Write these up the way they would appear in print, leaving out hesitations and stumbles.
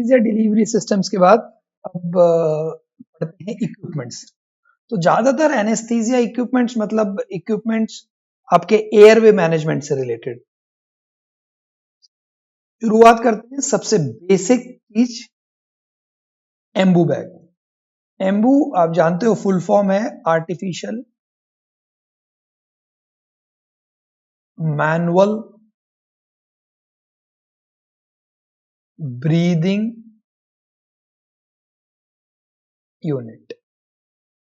Anaesthesia delivery systems के बाद अब पढ़ते हैं इक्विपमेंट्स। तो ज्यादातर एनेस्थीसिया इक्विपमेंट्स मतलब इक्विपमेंट्स आपके एयरवे मैनेजमेंट से रिलेटेड। शुरुआत करते हैं सबसे बेसिक चीज, एम्बू बैग। एम्बू आप जानते हो फुल फॉर्म है artificial manual breathing unit.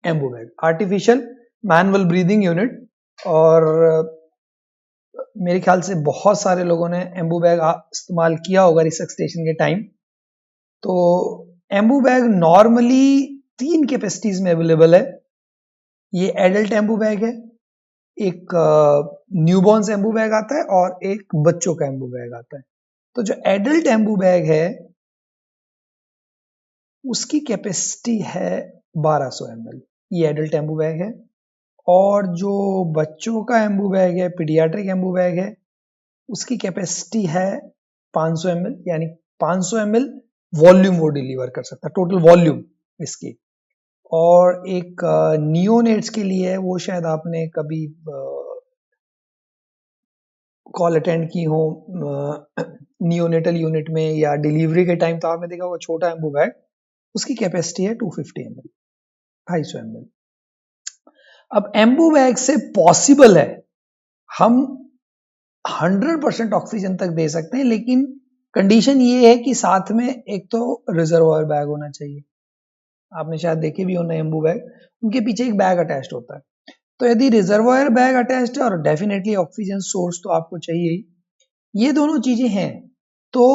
Anbu bag artificial manual breathing unit. और मेरे ख्याल से बहुत सारे लोगों ने एम्बू बैग इस्तेमाल किया होगा रिसर्च स्टेशन के टाइम। तो एम्बू बैग नॉर्मली 3 कैपेसिटीज में अवेलेबल है। ये एडल्ट एम्बू बैग है, एक न्यूबॉर्न्स एम्बू बैग आता है और एक बच्चों का एम्बू बैग आता है। तो जो एडल्ट एम्बू बैग है उसकी कैपेसिटी है 1200 ml, ये एडल्ट एम्बू बैग है। और जो बच्चों का एम्बू बैग है, पीडियाट्रिक एम्बू बैग है, उसकी कैपेसिटी है 500 ml, यानी 500 ml वॉल्यूम वो डिलीवर कर सकता है, टोटल वॉल्यूम इसकी। और एक नियोनेट्स के लिए है, वो शायद आपने कभी कॉल अटेंड की हो नियोनेटल यूनिट में या डिलीवरी के टाइम, तो आपने देखा वो छोटा एम्बू बैग, उसकी कैपेसिटी है 250 ml, 250 ml। अब एम्बू बैग से पॉसिबल है हम 100% ऑक्सीजन तक दे सकते हैं, लेकिन कंडीशन ये है कि साथ में एक तो रिजर्वायर बैग होना चाहिए। आपने शायद देखे भी होना एम्बू बैग, उनके पीछे एक बैग अटैच्ड होता है। तो यदि रिजर्वायर बैग अटैच्ड है और डेफिनेटली ऑक्सीजन सोर्स तो आपको चाहिए ही, ये दोनों चीजें हैं, तो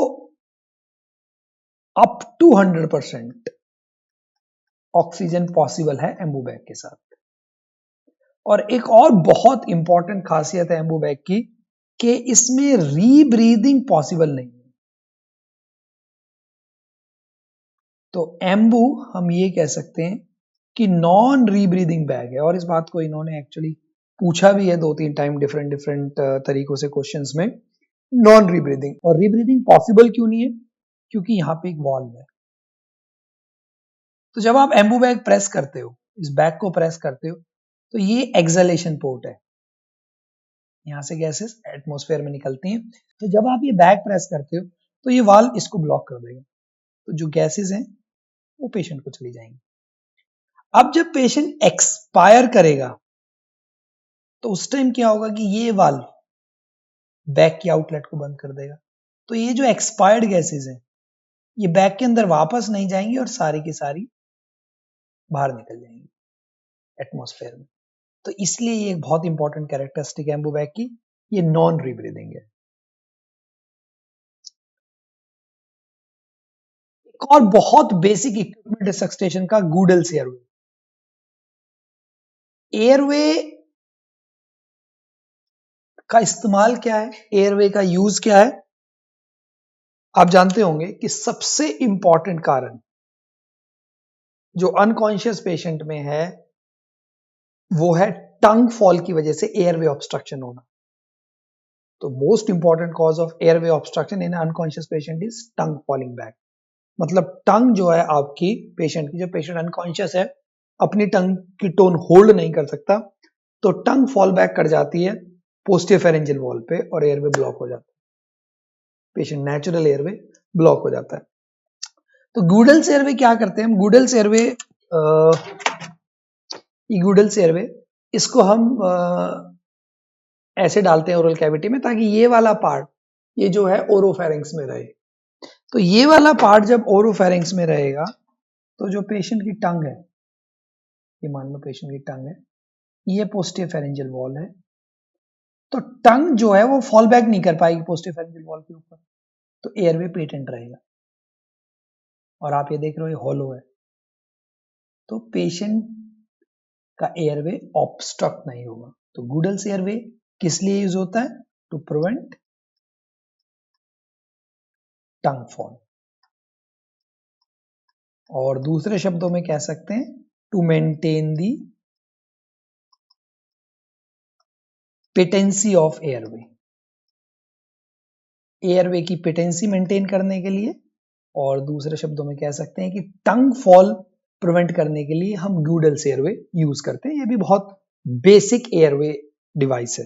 अप टू 100% ऑक्सीजन पॉसिबल है एम्बू बैग के साथ। और एक और बहुत इंपॉर्टेंट खासियत है एम्बू बैग की कि इसमें रीब्रीदिंग पॉसिबल नहीं है। तो एम्बू हम ये कह सकते हैं कि नॉन रीब्रीदिंग बैग है। और इस बात को इन्होंने एक्चुअली पूछा भी है 2-3 टाइम डिफरेंट डिफरेंट तरीकों से क्वेश्चंस में, नॉन रीब्रीदिंग। और रीब्रीदिंग पॉसिबल क्यों नहीं है? क्योंकि यहां पे एक वॉल्व है। तो जब आप एम्बू बैग प्रेस करते हो, इस बैग को प्रेस करते हो, तो ये एक्सलेशन पोर्ट है, यहां से गैसेस एटमॉस्फेयर में निकलती हैं। तो जब आप ये बैग प्रेस करते हो तो ये वाल्व इसको ब्लॉक कर देगा, तो जो गैसेस हैं वो पेशेंट को चली जाएंगी। अब जब पेशेंट एक्सपायर करेगा तो उस टाइम क्या होगा कि ये वाल्व बैग की आउटलेट को बंद कर देगा। तो ये जो एक्सपायर्ड गैसेस हैं ये बैग के अंदर वापस नहीं जाएंगी और सारी की सारी बाहर निकल जाएंगी एटमॉस्फेयर में। तो इसलिए ये एक बहुत इंपॉर्टेंट कैरेक्टरिस्टिक है एम्बू बैग की, ये नॉन रीब्रीदिंग है। एक और बहुत बेसिक इक्विपमेंट है सक्सेशन का, गूडल्स एयरवे। एयरवे का इस्तेमाल क्या है, एयरवे का यूज क्या है? आप जानते होंगे कि सबसे इंपॉर्टेंट कारण जो अनकॉन्शियस पेशेंट में है वो है टंग फॉल की वजह से एयरवे ऑब्स्ट्रक्शन होना। तो most important cause of airway obstruction in unconscious patient is tongue falling back. मतलब टंग जो है आपकी पेशेंट की, जब पेशेंट अनकॉन्शियस है अपनी टंग की टोन होल्ड नहीं कर सकता, तो टंग फॉल बैक कर जाती है पोस्टीरियर फेरेंजियल वॉल पे और एयरवे ब्लॉक हो जाता है, पेशेंट नेचुरल एयरवे ब्लॉक हो जाता है। तो गूडल्स एयरवे क्या करते हैं हम? गूडल्स एयरवे, ये गूडल्स एयरवे, इसको हम ऐसे डालते हैं ओरल कैविटी में ताकि ये वाला पार्ट, ये जो है ओरोफेरिंक्स में रहे। तो ये वाला पार्ट जब ओरोफेरिंक्स में रहेगा तो जो पेशेंट की टंग है, ये मान लो पेशेंट की टंग है, ये पोस्टीरियर फेरेंजियल वॉल है, तो टंग जो है वो फॉल बैक नहीं कर पाएगी पोस्टीरियर फेरेंजियल वॉल के ऊपर, तो एयरवे पेटेंट रहेगा। और आप ये देख रहे हो हॉलो है, तो पेशेंट का एयरवे ऑब्स्ट्रक्ट नहीं होगा। तो गूडल्स एयरवे किस लिए यूज होता है? टू प्रिवेंट टंग फॉल, और दूसरे शब्दों में कह सकते हैं to maintain the patency of airway. Airway की पेटेंसी मेंटेन करने के लिए और दूसरे शब्दों में कह सकते हैं कि टंग फॉल प्रिवेंट करने के लिए हम गूडल्स एयरवे यूज करते हैं। ये भी बहुत बेसिक एयरवे डिवाइस है।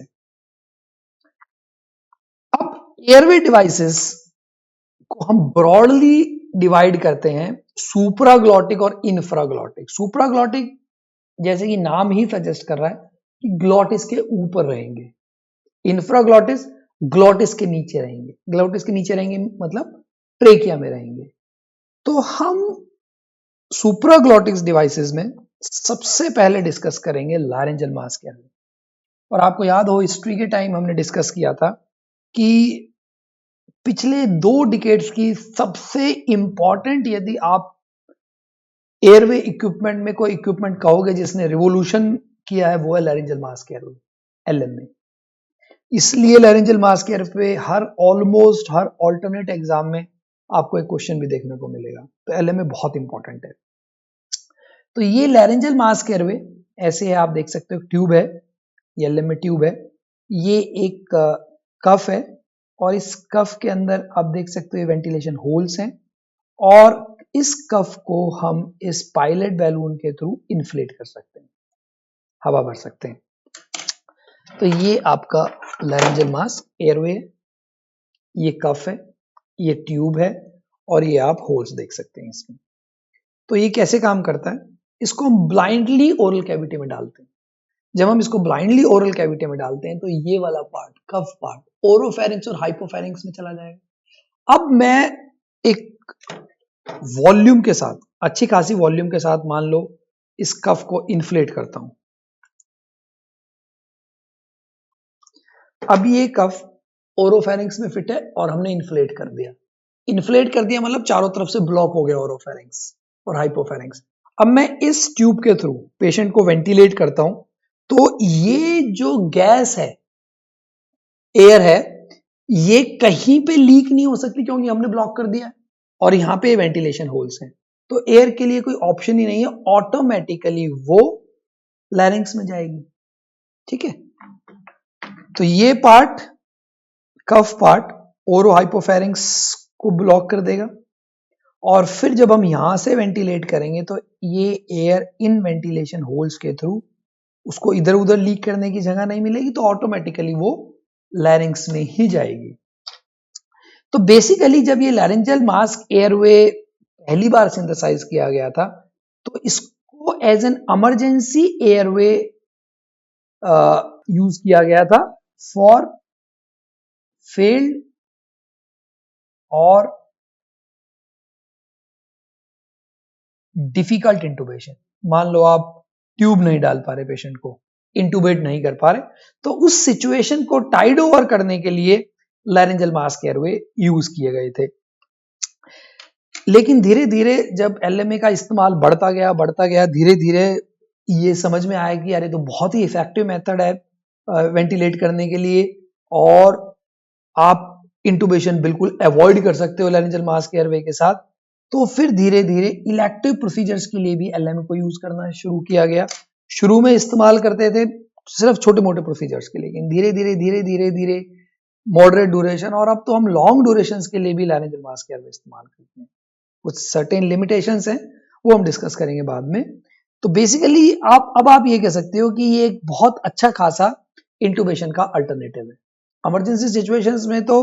अब एयरवे डिवाइसेस को हम ब्रॉडली डिवाइड करते हैं सुप्राग्लॉटिक और इंफ्राग्लॉटिक। सुप्राग्लॉटिक जैसे कि नाम ही सजेस्ट कर रहा है कि ग्लॉटिस के ऊपर रहेंगे, इंफ्राग्लॉटिस ग्लॉटिस के नीचे रहेंगे। ग्लॉटिस के नीचे रहेंगे मतलब ट्रेकिया में रहेंगे। तो हम सुप्राग्लॉटिक्स डिवाइसेस में सबसे पहले डिस्कस करेंगे लारेंजल मास्क एयरवे। और आपको याद हो हिस्ट्री के टाइम हमने डिस्कस किया था कि पिछले 2 डिकेड्स की सबसे इंपॉर्टेंट, यदि आप एयरवे इक्विपमेंट में कोई इक्विपमेंट कहोगे जिसने रिवोल्यूशन किया है, वो है लैरेंजल मास्क एयरवे, एलएम में। इसलिए लैरेंजल मास्क एयरवे ऑलमोस्ट हर ऑल्टरनेट एग्जाम में आपको एक क्वेश्चन भी देखने को मिलेगा। तो एलएम में बहुत इंपॉर्टेंट है। तो ये लैरेंजल मास्क एयरवे ऐसे है, आप देख सकते हो ट्यूब है, ये एलएम में ट्यूब है, ये एक कफ है और इस कफ के अंदर आप देख सकते हो वेंटिलेशन होल्स हैं और इस कफ को हम इस पायलट बैलून के थ्रू इन्फ्लेट कर सकते हैं, हवा भर सकते हैं। तो ये आपका लैरेंजल मास्क एयरवे है, ये कफ है, ये ट्यूब है और ये आप होल्स देख सकते हैं इसमें। तो ये कैसे काम करता है? इसको हम ब्लाइंडली ओरल कैविटी में डालते हैं। जब हम इसको ब्लाइंडली ओरल कैविटी में डालते हैं तो ये वाला पार्ट, कफ पार्ट, ओरोफेरिंक्स और हाइपोफेरिंक्स में चला जाएगा। अब मैं एक वॉल्यूम के साथ, अच्छी खासी वॉल्यूम के साथ मान लो इस कफ को इन्फ्लेट करता हूं। अब ये कफ ओरोफेरिंक्स में फिट है और हमने इन्फ्लेट कर दिया। इन्फ्लेट कर दिया मतलब चारों तरफ से ब्लॉक हो गया ओरोफेरिंक्स और हाइपोफेरिंक्स। अब मैं इस ट्यूब के थ्रू पेशेंट को वेंटिलेट करता हूं तो ये जो गैस है, एयर है, ये कहीं पे लीक नहीं हो सकती क्योंकि हमने ब्लॉक कर दिया और यहां पे वेंटिलेशन होल्स हैं। तो एयर के लिए कोई ऑप्शन ही नहीं है, ऑटोमेटिकली वो लैरिंग्स में जाएगी। ठीक है, तो ये पार्ट, कफ पार्ट ओरो हाइपोफेरिंक्स को ब्लॉक कर देगा और फिर जब हम यहां से वेंटिलेट करेंगे तो ये एयर इन वेंटिलेशन होल्स के थ्रू, उसको इधर उधर लीक करने की जगह नहीं मिलेगी, तो ऑटोमेटिकली वो लैरिंग्स में ही जाएगी। तो बेसिकली जब ये लैरेंजल मास्क एयरवे पहली बार सिंथेसाइज किया गया था तो इसको as an emergency airway use किया गया था फॉर फेल्ड और डिफिकल्ट इंटुबेशन। मान लो आप ट्यूब नहीं डाल पा रहे, पेशेंट को इंटुबेट नहीं कर पा रहे, तो उस सिचुएशन को टाइड ओवर करने के लिए लैरेंजल मास्क एयरवे यूज किए गए थे। लेकिन धीरे धीरे जब एलएमए का इस्तेमाल बढ़ता गया, धीरे धीरे ये समझ में आया कि अरे तो बहुत ही इफेक्टिव मेथड है वेंटिलेट करने के लिए और आप इंटुबेशन बिल्कुल अवॉइड कर सकते हो लैरेंजल मास्क एयरवे के साथ। तो फिर धीरे धीरे इलेक्टिव प्रोसीजर्स के लिए भी एलएमए को यूज करना शुरू किया गया। शुरू में इस्तेमाल करते थे सिर्फ छोटे मोटे प्रोसीजर्स के लिए, लेकिन धीरे धीरे मॉडरेट ड्यूरेशन और अब तो हम लॉन्ग ड्यूरेशन के लिए भी लैरेंजल मास्क एयरवे इस्तेमाल करते हैं। कुछ सर्टेन लिमिटेशंस हैं, वो हम डिस्कस करेंगे बाद में। तो बेसिकली आप ये कह सकते हो कि ये एक बहुत अच्छा खासा इंटुबेशन का अल्टरनेटिव है। इमरजेंसी सिचुएशंस में तो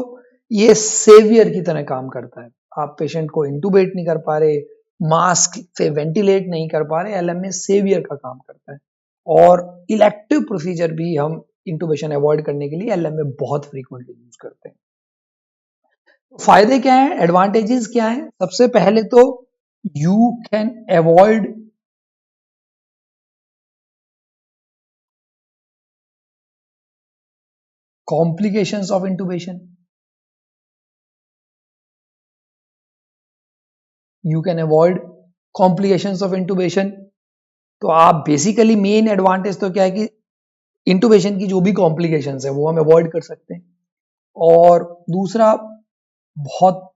ये सेवियर की तरह काम करता है। आप पेशेंट को इंटुबेट नहीं कर पा रहे, मास्क से वेंटिलेट नहीं कर पा रहे, एलएमए सेवियर का काम करता है। और इलेक्टिव प्रोसीजर भी हम इंटुबेशन अवॉइड करने के लिए एलएमए बहुत फ्रीक्वेंटली यूज करते हैं। फायदे क्या है, एडवांटेजेस क्या है? सबसे पहले तो you can avoid complications of इंटुबेशन, you can avoid complications of इंटुबेशन। तो आप बेसिकली मेन एडवांटेज तो क्या है कि इंटुबेशन की जो भी कॉम्प्लिकेशंस है वो हम अवॉइड कर सकते हैं। और दूसरा, बहुत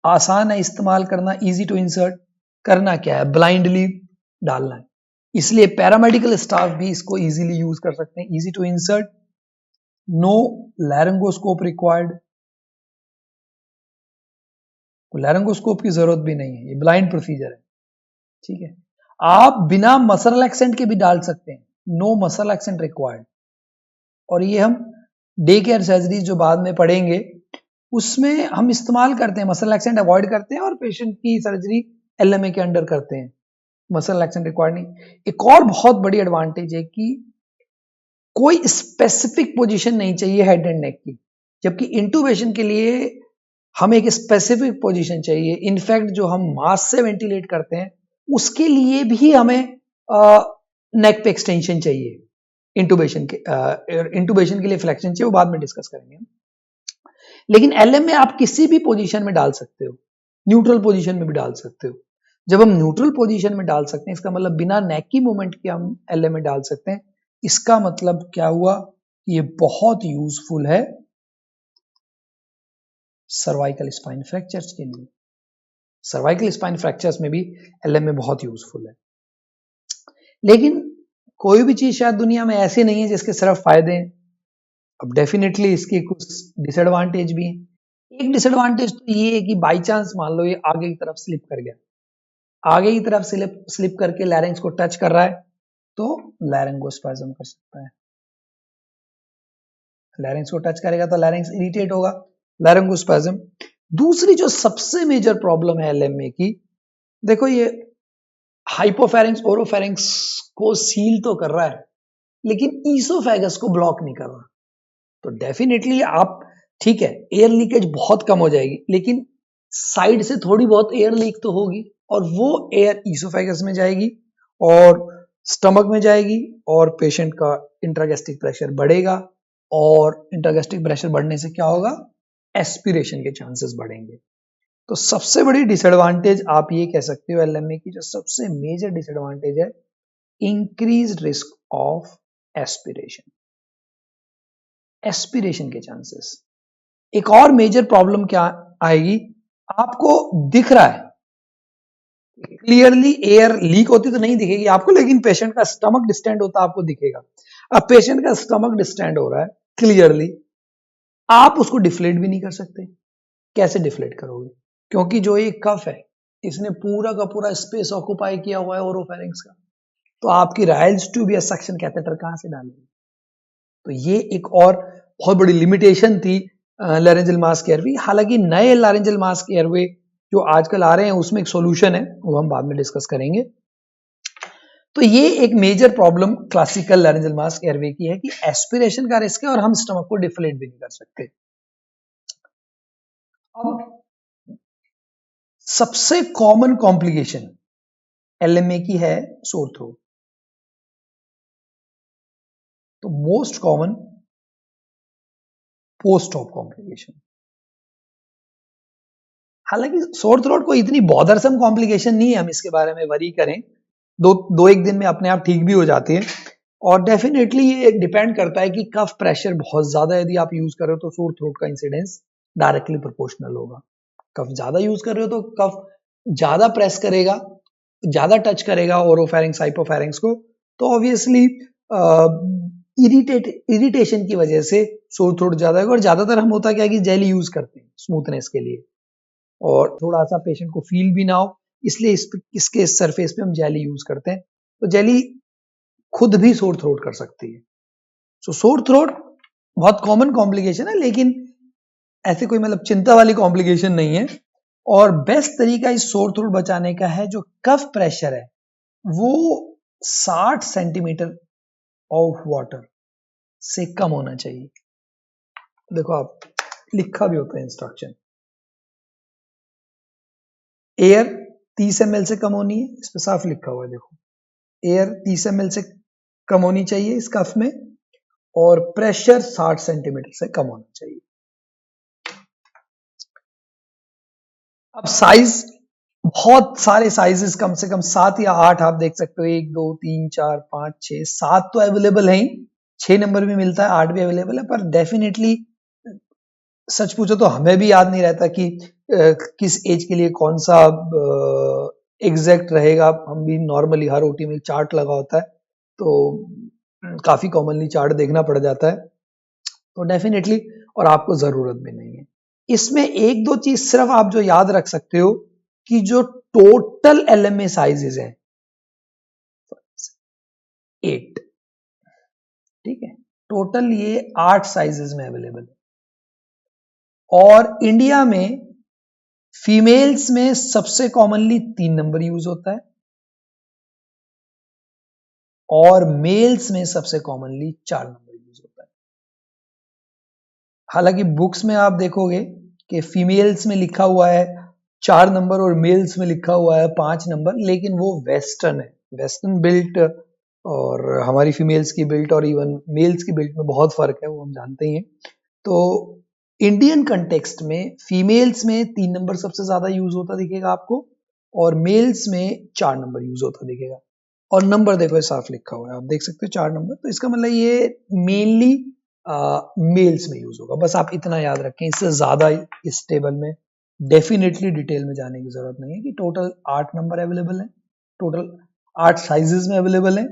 आसान है इस्तेमाल करना, इजी टू इंसर्ट। करना क्या है, ब्लाइंडली डालना है, इसलिए पैरामेडिकल स्टाफ भी इसको इजीली यूज कर सकते हैं। Easy to insert, no laryngoscope required, laryngoscope की जरूरत भी नहीं है, ये ब्लाइंड प्रोसीजर है, ठीक है। आप बिना मसल रिलैक्सेंट के भी डाल सकते हैं, नो मसल रिलैक्सेंट रिक्वायर्ड। और ये हम डे केयर सर्जरीज जो बाद में पढ़ेंगे उसमें हम इस्तेमाल करते हैं, मसल रिलैक्सेंट अवॉइड करते हैं और पेशेंट की सर्जरी एलएमए के अंडर करते हैं, मसल रिलैक्सेंट रिक्वायर्ड नहीं। एक और बहुत बड़ी एडवांटेज है कि कोई स्पेसिफिक पोजीशन नहीं चाहिए हेड एंड नेक की, जबकि इंटूबेशन के लिए हमें एक स्पेसिफिक पोजीशन चाहिए। इनफैक्ट जो हम मास्क से वेंटिलेट करते हैं उसके लिए भी हमें नेक पे एक्सटेंशन चाहिए, इंटूबेशन के लिए फ्लेक्शन चाहिए, वो बाद में डिस्कस करेंगे हम। लेकिन एलएम में आप किसी भी पोजीशन में डाल सकते हो, न्यूट्रल पोजीशन में भी डाल सकते हो। जब हम न्यूट्रल पोजीशन में डाल सकते हैं इसका मतलब बिना नेक की मूवमेंट के हम एलएम में डाल सकते हैं। इसका मतलब क्या हुआ, ये बहुत यूजफुल है सर्वाइकल स्पाइन फ्रैक्चर्स के लिए। सर्वाइकल स्पाइन फ्रैक्चर्स में भी एलएम में बहुत यूजफुल है। लेकिन कोई भी चीज शायद दुनिया में ऐसी नहीं है जिसके सिर्फ फायदे हैं। अब डेफिनेटली इसके कुछ डिसएडवांटेज भी हैं। एक डिसएडवांटेज तो ये है कि बाई चांस मान लो ये आगे की तरफ स्लिप कर गया, आगे की तरफ स्लिप करके लैरिंग्स को टच कर रहा है तो लैरिंगोस्पाज्म कर सकता है। लैरिंग्स को टच करेगा तो लैरिंग्स इरिटेट होगा, लैरिंगोस्पाज्म। दूसरी जो सबसे मेजर प्रॉब्लम है एलएमए की, देखो ये हाइपोफेरिंक्स ओरोफेरिंक्स को सील तो कर रहा है लेकिन ईसोफेगस को ब्लॉक नहीं कर रहा। तो डेफिनेटली आप ठीक है एयर लीकेज बहुत कम हो जाएगी, लेकिन साइड से थोड़ी बहुत एयर लीक तो होगी और वो एयर ईसोफेगस में जाएगी और स्टमक में जाएगी और पेशेंट का इंट्रागैस्ट्रिक प्रेशर बढ़ेगा और इंट्रागैस्ट्रिक प्रेशर बढ़ने से क्या होगा, एस्पिरेशन के चांसेस बढ़ेंगे। तो सबसे बड़ी डिसएडवांटेज आप ये कह सकते हो एलएमए की, जो सबसे मेजर डिसएडवांटेज है, increase risk of aspiration, aspiration के चांसेस। एक और मेजर प्रॉब्लम क्या आएगी, आपको दिख रहा है क्लियरली एयर लीक होती तो नहीं दिखेगी आपको, लेकिन पेशेंट का स्टमक डिस्टेंड होता आपको दिखेगा। अब पेशेंट का स्टमक डिस्टेंड हो रहा है क्लियरली, आप उसको डिफ्लेट भी नहीं कर सकते। कैसे डिफ्लेट करोगे, क्योंकि जो ये कफ है इसने पूरा का पूरा स्पेस ऑक्युपाई किया हुआ है ओरोफेरिंक्स का, तो आपकी राइल्स ट्यूब या सक्शन कैथेटर कहां से डालेंगे। तो ये एक और बहुत बड़ी लिमिटेशन थी लैरेंजल मास्क एयरवे। हालांकि नए लैरेंजल मास्क एयरवे जो आजकल आ रहे हैं उसमें एक सॉल्यूशन है, वो हम बाद में डिस्कस करेंगे। तो ये एक major problem classical laryngeal mask airway की है कि एस्पिरेशन का रिस्क है और हम स्टमक को डिफ्लेट भी नहीं कर सकते। अब सबसे कॉमन कॉम्प्लिकेशन एलएमए की है सोर थ्रोट। तो most common post op complication, हालांकि सोर थ्रोट को इतनी बॉदरसम कॉम्प्लिकेशन नहीं है, हम इसके बारे में वरी करें, दो एक दिन में अपने आप ठीक भी हो जाती है। और डेफिनेटली ये डिपेंड करता है कि कफ प्रेशर बहुत ज्यादा यदि आप यूज कर रहे हो तो सोर थ्रोट का इंसिडेंस डायरेक्टली प्रोपोर्शनल होगा। कफ ज्यादा यूज कर रहे हो तो कफ ज्यादा प्रेस करेगा, ज्यादा टच करेगा ओरोफेरिंक्स हाइपोफेरिंक्स को, तो ऑब्वियसली इरिटेशन की वजह से सोर थ्रोट ज्यादा होगा। और ज्यादातर हम होता क्या है कि जेली यूज करते हैं स्मूथनेस के लिए और थोड़ा सा पेशेंट को फील भी ना हो, इसलिए इसके सरफेस पे हम जेली यूज करते हैं। तो जेली खुद भी सोर थ्रोट कर सकती है। सो सोर थ्रोट बहुत कॉमन कॉम्प्लिकेशन है, लेकिन ऐसे कोई मतलब चिंता वाली कॉम्प्लिकेशन नहीं है। और बेस्ट तरीका इस सोर थ्रोट बचाने का है, जो कफ प्रेशर है वो 60 सेंटीमीटर ऑफ वाटर से कम होना चाहिए। देखो आप लिखा भी होता है इंस्ट्रक्शन, एयर 30 ml से कम होनी है, इस पर साफ लिखा हुआ है, देखो एयर 30 ml से कम होनी चाहिए इस कफ में और प्रेशर 60 सेंटीमीटर से कम होना चाहिए। अब साइज बहुत सारे साइजेस, कम से कम 7 या 8 आप देख सकते हो, 1 2 3 4 5 6 7 तो अवेलेबल है ही, 6 नंबर भी मिलता है, 8 भी अवेलेबल है। पर डेफिनेटली सच पूछो तो हमें भी याद नहीं रहता कि किस एज के लिए कौन सा एग्जैक्ट रहेगा। हम भी नॉर्मली हर ओटी में चार्ट लगा होता है तो काफी कॉमनली चार्ट देखना पड़ जाता है, तो डेफिनेटली और आपको जरूरत भी नहीं है। इसमें एक दो चीज सिर्फ आप जो याद रख सकते हो कि जो टोटल LMA साइजेस है 8, ठीक है, टोटल ये 8 साइजेस में अवेलेबल है। और इंडिया में फीमेल्स में सबसे कॉमनली 3 नंबर यूज होता है और मेल्स में सबसे कॉमनली 4 नंबर यूज होता है। हालांकि बुक्स में आप देखोगे कि फीमेल्स में लिखा हुआ है 4 नंबर और मेल्स में लिखा हुआ है 5 नंबर, लेकिन वो वेस्टर्न है, वेस्टर्न बिल्ट और हमारी फीमेल्स की बिल्ट और इवन मेल्स की बिल्ट में बहुत फर्क है, वो हम जानते ही हैं। तो इंडियन कंटेक्स्ट में फीमेल्स में 3 नंबर सबसे ज्यादा यूज होता दिखेगा आपको और मेल्स में 4 नंबर यूज होता दिखेगा। और नंबर देखो साफ लिखा हुआ है, आप देख सकते हो 4 नंबर, तो इसका मतलब ये मेनली मेल्स में यूज होगा। बस आप इतना याद रखें, इससे ज्यादा इस टेबल में डेफिनेटली डिटेल में जाने की जरूरत नहीं है कि टोटल 8 नंबर अवेलेबल है, टोटल 8 साइजेस में अवेलेबल है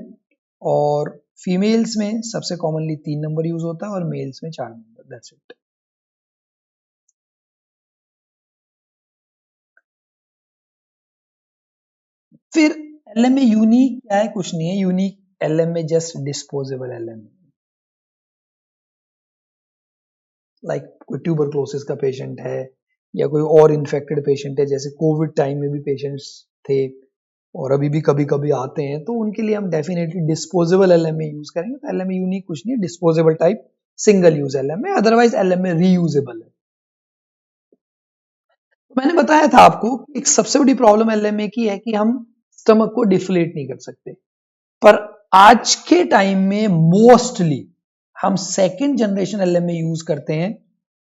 और फीमेल्स में सबसे कॉमनली 3 नंबर यूज होता है और मेल्स में 4 नंबर, दैट्स इट। फिर LMA यूनिक क्या है? कुछ नहीं है unique, LMA just disposable LMA। Like कोई ट्यूबरक्लोसिस का पेशेंट है या कोई और इन्फेक्टेड पेशेंट है, जैसे कोविड टाइम में भी पेशेंट्स थे और अभी भी कभी कभी आते हैं, तो उनके लिए हम डेफिनेटली डिस्पोजेबल LMA यूज करेंगे। तो LMA यूनिक कुछ नहीं है, disposable type single use LMA, otherwise LMA reusable है। तो मैंने बताया था आपको कि एक सबसे बड़ी प्रॉब्लम LMA की है कि हम स्टमक को डिफ्लेट नहीं कर सकते, पर आज के टाइम में मोस्टली हम सेकेंड जनरेशन LMA यूज करते हैं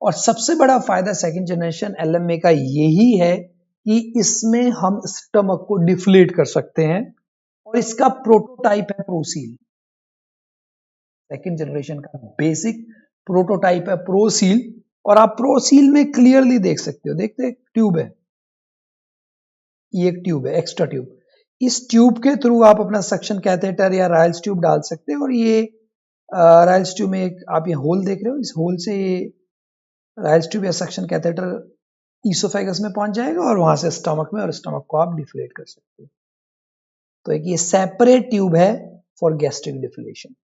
और सबसे बड़ा फायदा सेकेंड जनरेशन LMA का यही है कि इसमें हम स्टमक को डिफ्लेट कर सकते हैं और इसका प्रोटोटाइप है प्रोसील। सेकेंड जनरेशन का बेसिक प्रोटोटाइप है प्रोसील और आप प्रोसील में क्लियरली देख सकते हो, देखते ट्यूब है, ये एक ट्यूब है, एक्स्ट्रा ट्यूब। इस ट्यूब के थ्रू आप अपना सक्शन कैथेटर या रायल्स ट्यूब डाल सकते हैं और ये रायल्स ट्यूब में एक आप ये होल देख रहे हो, इस होल से रायल्स ट्यूब या सक्शन कैथेटर ईसोफेगस में पहुंच जाएगा और वहां से स्टमक में, और स्टमक को आप डिफ्लेट कर सकते हो। तो एक ये सेपरेट ट्यूब है फॉर गैस्ट्रिक डिफ्लेशन।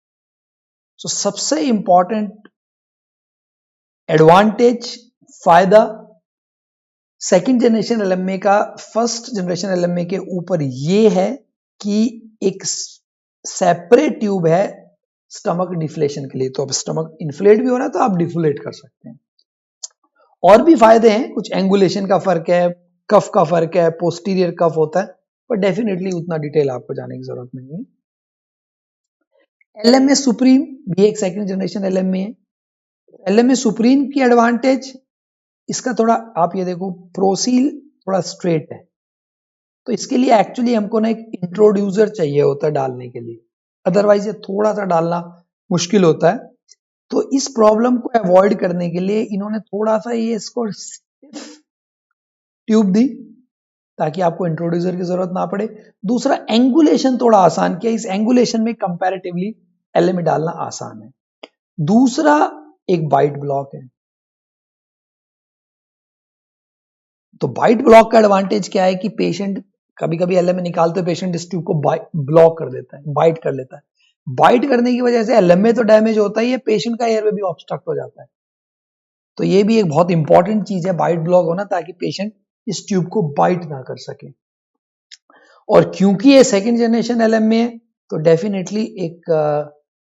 सो सबसे इंपॉर्टेंट एडवांटेज, फायदा सेकेंड जनरेशन LMA का फर्स्ट जनरेशन LMA के ऊपर ये है कि एक सेपरेट ट्यूब है स्टमक डिफ्लेशन के लिए। तो अब स्टमक इन्फ्लेट भी हो रहा है तो आप डिफ्लेट कर सकते हैं। और भी फायदे हैं, कुछ एंगुलेशन का फर्क है, कफ का फर्क है, पोस्टीरियर कफ होता है, पर डेफिनेटली उतना डिटेल आपको जाने की जरूरत नहीं है। LMA सुप्रीम भी एक सेकंड जनरेशन LMA है। LMA सुप्रीम की एडवांटेज, इसका थोड़ा आप ये देखो प्रोसील थोड़ा स्ट्रेट है, तो इसके लिए एक्चुअली हमको ना एक इंट्रोड्यूसर चाहिए होता है डालने के लिए, अदरवाइज ये थोड़ा सा डालना मुश्किल होता है। तो इस प्रॉब्लम को अवॉइड करने के लिए इन्होंने थोड़ा सा ये इसको स्टिफ ट्यूब दी ताकि आपको इंट्रोड्यूसर की जरूरत ना पड़े। दूसरा, एंगुलेशन थोड़ा आसान किया, इस एंगुलेशन में कंपैरेटिवली LMA डालना आसान है। दूसरा, एक बाइट ब्लॉक है। तो बाइट ब्लॉक का एडवांटेज क्या है कि पेशेंट कभी कभी LMA निकालते पेशेंट इस ट्यूब को ब्लॉक कर देता है, बाइट कर लेता है। बाइट करने की वजह से LMA तो डैमेज होता ही है, पेशेंट का एयरवे भी ऑब्स्ट्रक्ट हो जाता है। तो ये भी एक बहुत इंपॉर्टेंट चीज है बाइट ब्लॉक होना, ताकि पेशेंट इस ट्यूब को बाइट ना कर सके। और क्योंकि ये सेकेंड जनरेशन LMA है तो डेफिनेटली एक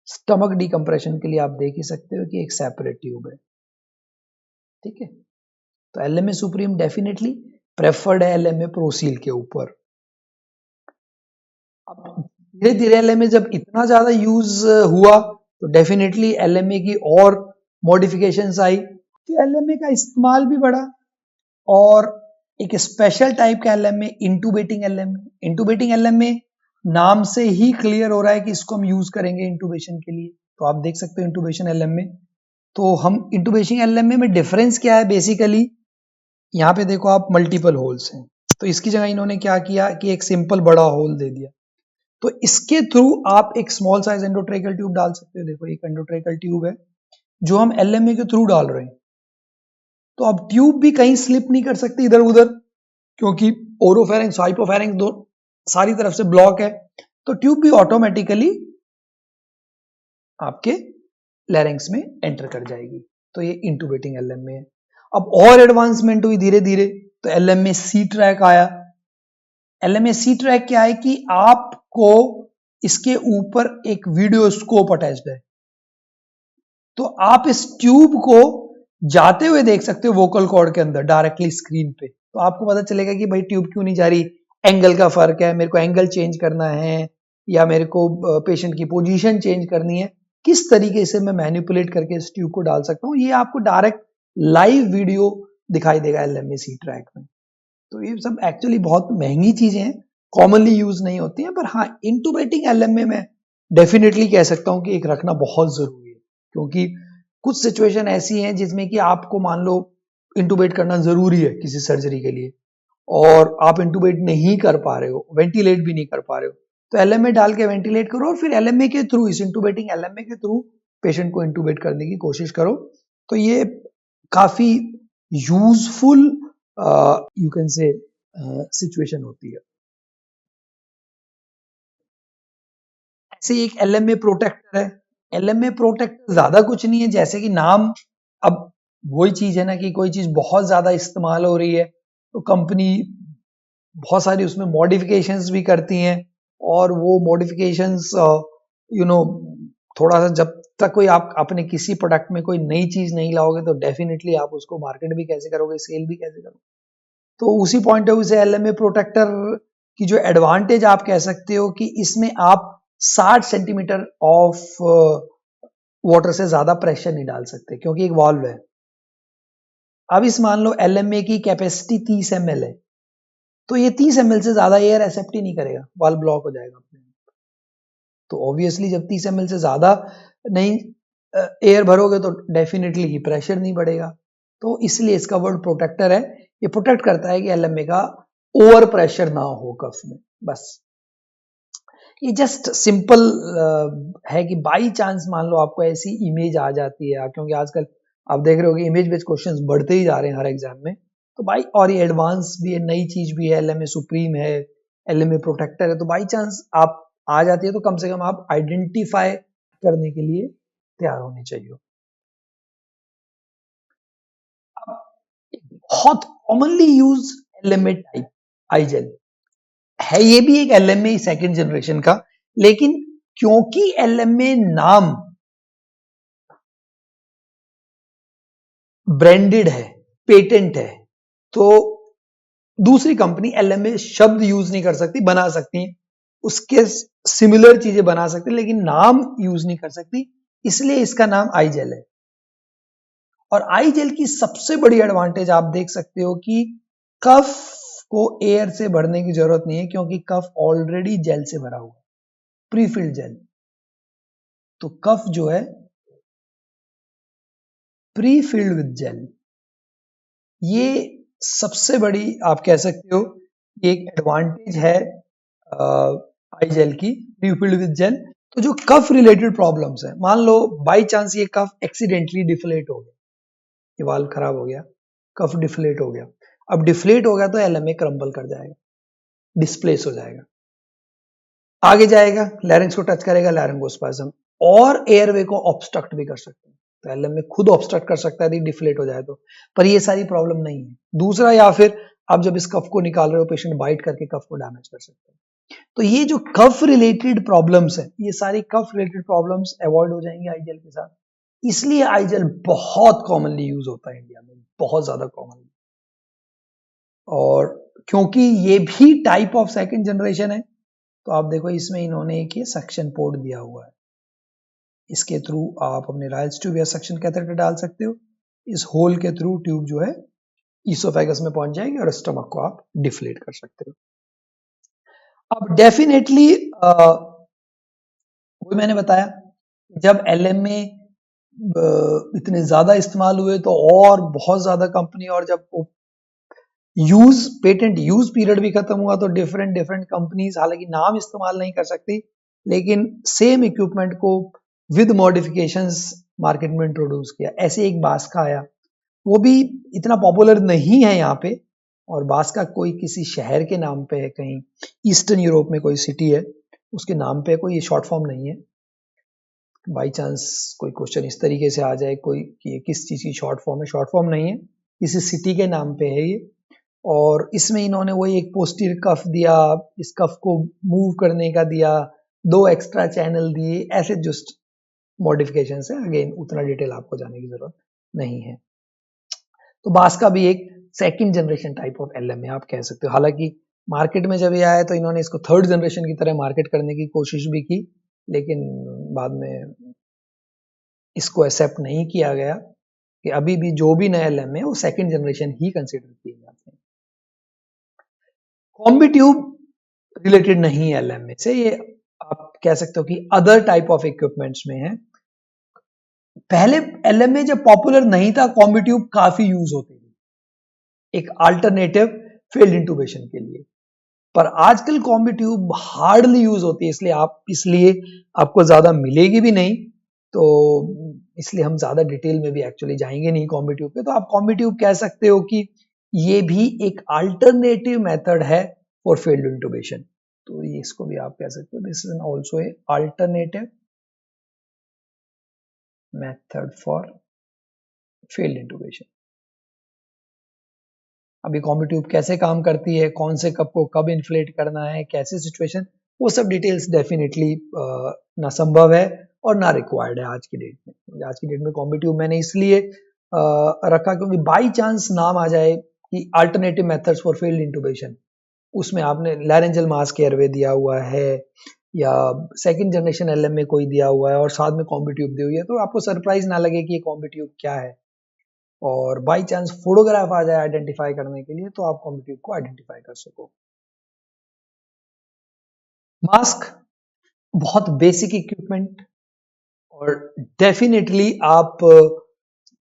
स्टमक डिकम्प्रेशन के लिए आप देख ही सकते हो कि एक सेपरेट ट्यूब है, ठीक है। तो LMA सुप्रीम डेफिनेटली प्रेफर्ड है LMA प्रोसील के ऊपर। अब धीरे धीरे LMA जब इतना ज्यादा यूज हुआ तो डेफिनेटली LMA की और मॉडिफिकेशंस आई, तो LMA का इस्तेमाल भी बढ़ा और एक स्पेशल टाइप का LMA, इंटूबेटिंग LMA। इंटूबेटिंग LMA नाम से ही क्लियर हो रहा है कि इसको हम यूज करेंगे इंटूबेशन के लिए। तो आप देख सकते हो इंटूबेशन LMA। तो हम इंटूबेशन LMA में डिफरेंस क्या है, बेसिकली यहाँ पे देखो आप मल्टीपल होल्स हैं, तो इसकी जगह इन्होंने क्या किया कि एक सिंपल बड़ा होल दे दिया। तो इसके थ्रू आप एक स्मॉल साइज एंडोट्रेकल ट्यूब डाल सकते हो। देखो एक एंडोट्रेकल ट्यूब है जो हम LMA के थ्रू डाल रहे हैं। तो अब ट्यूब भी कहीं स्लिप नहीं कर सकती इधर उधर, क्योंकि ओरोफेरिंक्स हाइपोफेरिंक्स दो सारी तरफ से ब्लॉक है, तो ट्यूब भी ऑटोमेटिकली आपके लैरिंक्स में एंटर कर जाएगी। तो ये इंटुबेटिंग एलएम में है। अब और एडवांसमेंट हुई धीरे धीरे, तो एलएम में सी ट्रैक आया। एलएम में सी ट्रैक क्या है कि आपको इसके ऊपर एक वीडियो स्कोप अटैच्ड है, तो आप इस ट्यूब को जाते हुए देख सकते हो वोकल कॉर्ड के अंदर डायरेक्टली स्क्रीन पे। तो आपको पता चलेगा कि भाई ट्यूब क्यों नहीं जा रही, एंगल का फर्क है, मेरे को एंगल चेंज करना है, या मेरे को पेशेंट की पोजीशन चेंज करनी है, किस तरीके से मैं मैनिपुलेट करके इस ट्यूब को डाल सकता हूँ, ये आपको डायरेक्ट लाइव वीडियो दिखाई देगा एलएमएसी ट्रैक में। तो ये सब एक्चुअली बहुत महंगी चीजें हैं, कॉमनली यूज नहीं होती हैं, पर हाँ इंटुबेटिंग एलएमए में डेफिनेटली कह सकता हूँ कि एक रखना बहुत जरूरी है, क्योंकि कुछ सिचुएशन ऐसी हैं जिसमें कि आपको मान लो इंटुबेट करना जरूरी है किसी सर्जरी के लिए, और आप इंटुबेट नहीं कर पा रहे हो, वेंटिलेट भी नहीं कर पा रहे हो, तो एलएमए डाल के वेंटिलेट करो और फिर एलएमए के थ्रू, इस इंटुबेटिंग एलएमए के थ्रू पेशेंट को इंटुबेट करने की कोशिश करो। तो ये काफी useful you can say situation होती है। ऐसे एक एलएमए प्रोटेक्टर है। एलएमए प्रोटेक्टर ज्यादा कुछ नहीं है, जैसे कि नाम, अब वही चीज है ना कि कोई चीज बहुत ज्यादा इस्तेमाल हो रही है तो कंपनी बहुत सारी उसमें मॉडिफिकेशंस भी करती हैं, और वो मॉडिफिकेशंस यू नो थोड़ा सा, जब तक कोई आप अपने किसी प्रोडक्ट में कोई नई चीज नहीं लाओगे तो डेफिनेटली आप उसको मार्केट भी कैसे करोगे, सेल भी कैसे करोगे। तो उसी पॉइंट ऑफ व्यू से एलएमए प्रोटेक्टर की जो एडवांटेज आप कह सकते हो कि इसमें आप 60 सेंटीमीटर ऑफ वाटर से ज्यादा प्रेशर नहीं डाल सकते, क्योंकि एक वाल्व है। अब इस मान लो एलएमए की कैपेसिटी 30 ml है, तो ये 30 ml से ज्यादा एयर एक्सेप्ट ही नहीं करेगा, वाल्व ब्लॉक हो जाएगा अपने। तो ऑब्वियसली जब 30 ml से ज्यादा नहीं एयर भरोगे तो डेफिनेटली ही प्रेशर नहीं बढ़ेगा। तो इसलिए इसका वर्ड प्रोटेक्टर है, ये प्रोटेक्ट करता है कि एलएमए का ओवर प्रेशर ना हो कफ में। बस ये जस्ट सिंपल है कि बाई चांस मान लो आपको ऐसी इमेज आ जाती है, क्योंकि आजकल आप देख रहे हो कि इमेज बेस्ड क्वेश्चंस बढ़ते ही जा रहे हैं हर एग्जाम में, तो बाई, और ये एडवांस भी है, नई चीज भी है, एलएमए सुप्रीम है, एलएमए प्रोटेक्टर है, तो बाई चांस आप आ जाती है तो कम से कम आप आइडेंटिफाई करने के लिए तैयार होने चाहिए। बहुत commonly use LMA type eye gel है, ये भी एक एलएमए सेकंड जनरेशन का, लेकिन क्योंकि एलएमए नाम ब्रांडेड है, पेटेंट है, तो दूसरी कंपनी एलएमए शब्द यूज नहीं कर सकती, बना सकती है उसके सिमिलर चीजें बना सकती, लेकिन नाम यूज नहीं कर सकती, इसलिए इसका नाम आईजेल है। और आईजेल की सबसे बड़ी एडवांटेज आप देख सकते हो कि कफ को एयर से भरने की जरूरत नहीं है, क्योंकि कफ ऑलरेडी जेल से भरा हुआ है, प्रीफिल्ड जेल। तो कफ जो है प्री फिल्ड विद जेल, ये सबसे बड़ी आप कह सकते हो एक एडवांटेज है आई जेल की, प्री फिल्ड विद जेल। तो जो कफ रिलेटेड प्रॉब्लम्स है, मान लो बाई चांस ये कफ एक्सीडेंटली डिफ्लेट हो गया, ये वाल्व खराब हो गया, कफ डिफ्लेट हो गया, अब डिफ्लेट हो गया तो एलएमए क्रम्बल कर जाएगा, डिस्प्लेस हो जाएगा, आगे जाएगा, लैरिंग्स को टच करेगा, लैरिंगोस्पाज्म, और एयरवे को ऑब्स्ट्रक्ट भी कर सकता है, तो एलएमए खुद ऑब्स्ट्रक्ट कर सकता है यदि डिफ्लेट हो जाए तो, पर ये सारी प्रॉब्लम नहीं है। दूसरा, या फिर आप जब इस कफ को निकाल रहे हो, पेशेंट बाइट करके कफ को डैमेज कर सकते हैं। तो ये जो कफ रिलेटेड प्रॉब्लम्स है, ये सारी कफ रिलेटेड प्रॉब्लम्स अवॉइड हो जाएंगे आईजेल के साथ, इसलिए आईजेल बहुत कॉमनली यूज होता है इंडिया में, बहुत ज्यादा कॉमनली। और क्योंकि ये भी टाइप ऑफ सेकंड जनरेशन है, तो आप देखो इसमें इन्होंने एक ये सक्शन पोर्ट दिया हुआ है, इसके थ्रू आप अपने राइल्स ट्यूब या सक्शन कैथेटर डाल सकते हो, इस होल के थ्रू ट्यूब जो है ईसोफेगस में पहुंच जाएगी और स्टमक को आप डिफ्लेट कर सकते हो। अब डेफिनेटली वही मैंने बताया, जब एलएमए इतने ज्यादा इस्तेमाल हुए तो और बहुत ज्यादा कंपनी, और जब यूज पेटेंट यूज पीरियड भी खत्म हुआ तो डिफरेंट डिफरेंट कंपनीज, हालांकि नाम इस्तेमाल नहीं कर सकती, लेकिन सेम इक्विपमेंट को विद मॉडिफिकेशंस मार्केट में इंट्रोड्यूस किया। ऐसे एक बास्का आया, वो भी इतना पॉपुलर नहीं है यहाँ पे, और बास्का कोई किसी शहर के नाम पे है, कहीं ईस्टर्न यूरोप में कोई सिटी है उसके नाम पे, कोई ये शॉर्ट फॉर्म नहीं है। बाई चांस कोई क्वेश्चन इस तरीके से आ जाए कोई कि ये किस चीज़ की शॉर्ट फॉर्म है, शॉर्ट फॉर्म नहीं है, किसी सिटी के नाम पे है ये। और इसमें इन्होंने वही एक पोस्टीरियर कफ दिया, इस कफ को मूव करने का दिया, 2 एक्स्ट्रा चैनल दिए, ऐसे जस्ट मॉडिफिकेशन है। अगेन उतना डिटेल आपको जाने की जरूरत नहीं है। तो बास्का भी एक second generation type of LMA आप कह सकते हो। हालांकि मार्केट में जब ये आया तो इन्होंने इसको थर्ड जनरेशन की तरह मार्केट करने की कोशिश भी की, लेकिन बाद में इसको एक्सेप्ट नहीं किया गया कि अभी भी जो भी नया एलएमए है वो सेकंड जनरेशन ही कंसिडर किए जाते हैं। कॉम्बी ट्यूब रिलेटेड नहीं है एलएमए से, ये आप कह सकते हो कि अदर टाइप ऑफ इक्विपमेंट्स में है। पहले एलएमए जब पॉपुलर नहीं था, कॉम्बी ट्यूब काफी यूज होती थी एक अल्टरनेटिव फील्ड इंटूबेशन के लिए, पर आजकल कॉम्बी ट्यूब हार्डली यूज होती है, इसलिए आपको ज्यादा मिलेगी भी नहीं। तो इसलिए हम ज्यादा डिटेल में भी एक्चुअली जाएंगे नहीं कॉम्बी ट्यूब पे। तो आप कॉम्बी ट्यूब कह सकते हो कि ये भी एक अल्टरनेटिव मेथड है फॉर फील्ड इंटूबेशन। तो ये इसको भी आप कह सकते हो, this is also a alternative method for field intubation. अभी कॉम्बी ट्यूब कैसे काम करती है, कौन से कप को कब इन्फ्लेट करना है, कैसे सिचुएशन, वो सब डिटेल्स डेफिनेटली ना संभव है और ना रिक्वायर्ड है आज की डेट में। आज की डेट में कॉम्बी ट्यूब मैंने इसलिए रखा क्योंकि बाई चांस नाम आ जाए कि अल्टरनेटिव मेथड्स फॉर फील्ड इंटूबेशन, उसमें आपने लैरेंजल मास्क एयरवे दिया हुआ है या सेकंड जनरेशन एलएमए कोई दिया हुआ है और साथ में कॉम्बी ट्यूब दी हुई है, तो आपको सरप्राइज ना लगे कि ये कॉम्बी ट्यूब क्या है। और बाई चांस फोटोग्राफ आ जाए आइडेंटिफाई करने के लिए, तो आप कॉम्बी ट्यूब को आइडेंटिफाई कर सको। मास्क बहुत बेसिक इक्विपमेंट, और डेफिनेटली आप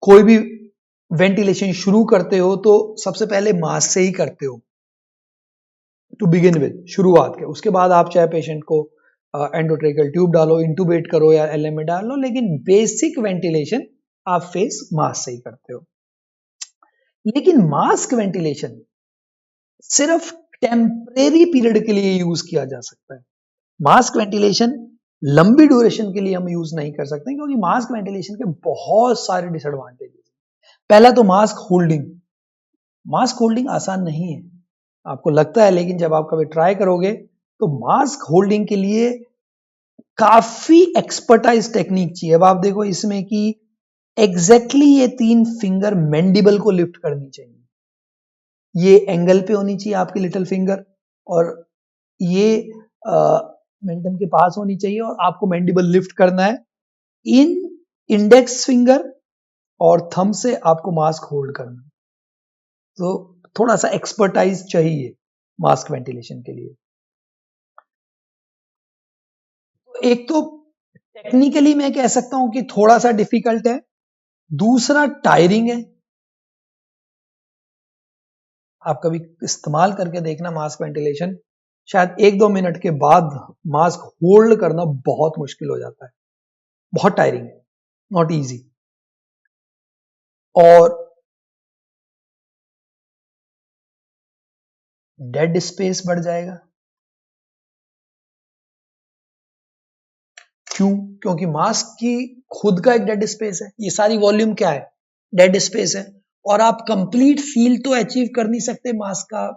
कोई भी वेंटिलेशन शुरू करते हो तो सबसे पहले मास्क से ही करते हो टू बिगिन विद, शुरुआत के। उसके बाद आप चाहे पेशेंट को एंडोट्रेकल ट्यूब डालो, इंटूबेट करो या एलएमए डालो, लेकिन बेसिक वेंटिलेशन आप फेस मास्क से ही करते हो। लेकिन मास्क वेंटिलेशन सिर्फ टेम्परेरी पीरियड के लिए यूज किया जा सकता है। मास्क वेंटिलेशन लंबी ड्यूरेशन के लिए हम यूज नहीं कर सकते, क्योंकि मास्क वेंटिलेशन के बहुत सारे डिसएडवांटेजेस। पहला तो मास्क होल्डिंग। मास्क होल्डिंग आसान नहीं है, आपको लगता है, लेकिन जब आप कभी ट्राई करोगे तो मास्क होल्डिंग के लिए काफी एक्सपर्टाइज टेक्निक चाहिए। अब आप देखो इसमें कि एग्जैक्टली ये 3 फिंगर मैंडिबल को लिफ्ट करनी चाहिए, ये एंगल पे होनी चाहिए आपकी लिटिल फिंगर, और ये मेंटम के पास होनी चाहिए, और आपको मैंडिबल लिफ्ट करना है। इन इंडेक्स फिंगर और थंब से आपको मास्क होल्ड करना है। तो थोड़ा सा एक्सपर्टाइज चाहिए मास्क वेंटिलेशन के लिए। एक तो टेक्निकली मैं कह सकता हूं कि थोड़ा सा डिफिकल्ट है, दूसरा टायरिंग है। आप कभी इस्तेमाल करके देखना मास्क वेंटिलेशन, शायद 1-2 मिनट के बाद मास्क होल्ड करना बहुत मुश्किल हो जाता है, बहुत टायरिंग है, नॉट इजी। और डेड स्पेस बढ़ जाएगा। क्यों? क्योंकि मास्क की खुद का एक डेड स्पेस है, ये सारी वॉल्यूम क्या है, डेड स्पेस है। और आप कंप्लीट फील तो अचीव कर नहीं सकते मास्क का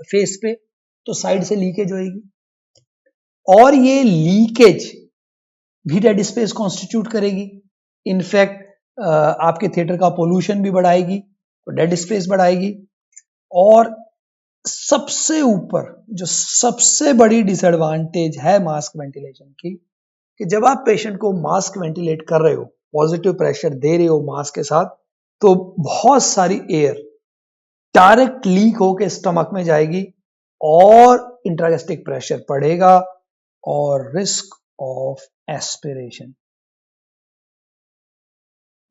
फेस पे, तो साइड से लीकेज होएगी, और ये लीकेज भी डेड स्पेस कॉन्स्टिट्यूट करेगी। इनफैक्ट आपके थिएटर का पोल्यूशन भी बढ़ाएगी, तो डेड स्पेस बढ़ाएगी। और सबसे ऊपर जो सबसे बड़ी डिसएडवांटेज है मास्क वेंटिलेशन की, कि जब आप पेशेंट को मास्क वेंटिलेट कर रहे हो, पॉजिटिव प्रेशर दे रहे हो मास्क के साथ, तो बहुत सारी एयर डायरेक्ट लीक होके स्टमक में जाएगी और इंट्रागेस्ट्रिक प्रेशर बढ़ेगा और रिस्क ऑफ एस्पिरेशन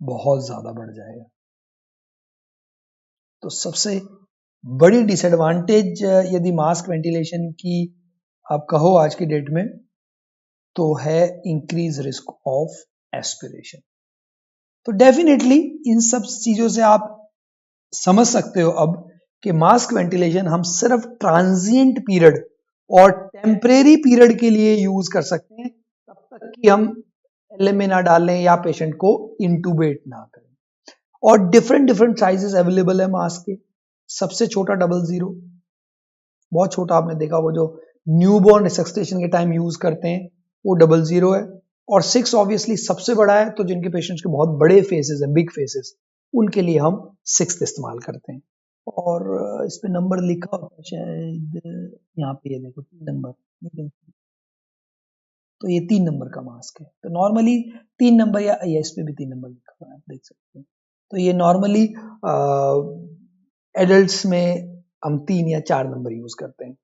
बहुत ज्यादा बढ़ जाएगा। तो सबसे बड़ी डिसएडवांटेज यदि मास्क वेंटिलेशन की आप कहो आज की डेट में, तो है इंक्रीज रिस्क ऑफ एस्पिरेशन। तो डेफिनेटली इन सब चीजों से आप समझ सकते हो अब कि मास्क वेंटिलेशन हम सिर्फ ट्रांजिएंट पीरियड और टेम्परेरी पीरियड के लिए यूज कर सकते हैं, तब तक कि हम एलएमए ना डालें या पेशेंट को इंटूबेट ना करें। और डिफरेंट डिफरेंट साइजेस अवेलेबल है मास्क के। सबसे छोटा 00, बहुत छोटा, आपने देखा वो जो न्यूबॉर्न रिसक्सिटेशन के टाइम यूज करते हैं वो 00 है। और 6 ऑब्वियसली सबसे बड़ा है, तो जिनके पेशेंट्स के बहुत बड़े फेसेस है, बिग फेसेस, उनके लिए हम 6 इस्तेमाल करते हैं। और इस पे नंबर लिखा होता है शायद, यहाँ पे ये देखो 3 नंबर, तो ये 3 नंबर का मास्क है। तो नॉर्मली 3 नंबर या इस पे भी 3 नंबर लिखा हुआ है, आप देख सकते हैं। तो ये नॉर्मली एडल्ट्स में हम 3 या 4 नंबर यूज करते हैं।